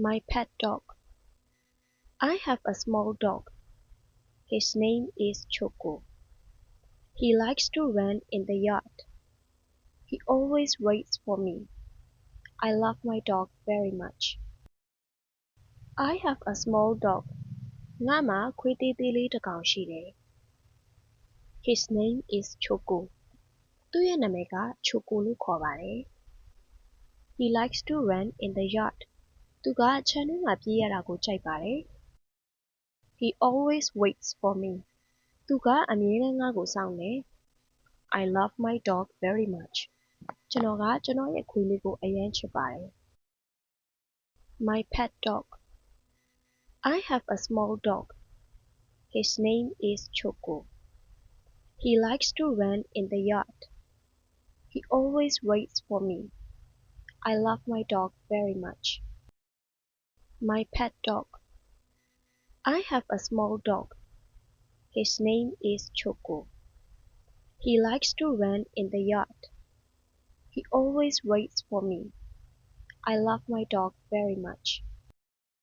My pet dog. I have a small dog. His name is Choco. He likes to run in the yard. He always waits for me. I love my dog very much. I have a small dog. ငါမှာခွေးသေးသေးလေးတစ်ကောင်ရှိတယ် His name is Choco. သူ့ရဲ့နာမည်က Choco လို့ခေါ်ပါတယ် He likes to run in the yard. သူကခြံထဲမှာပြေးရတာကိုကြိုက်ပါတယ် He always waits for me. သူကအမြဲတမ်းငါ့ကိုစောင့်တယ် I love my dog very much. ကျွန်တော်ကကျွန်တော်ရဲ့ခွေးလေးကိုအရမ်းချစ်ပါတယ် My pet dog. I have a small dog. His name is Choco. He likes to run in the yard. He always waits for me. I love my dog very much. My pet dog. I have a small dog. His name is Choco. He likes to run in the yard. He always waits for me. I love my dog very much.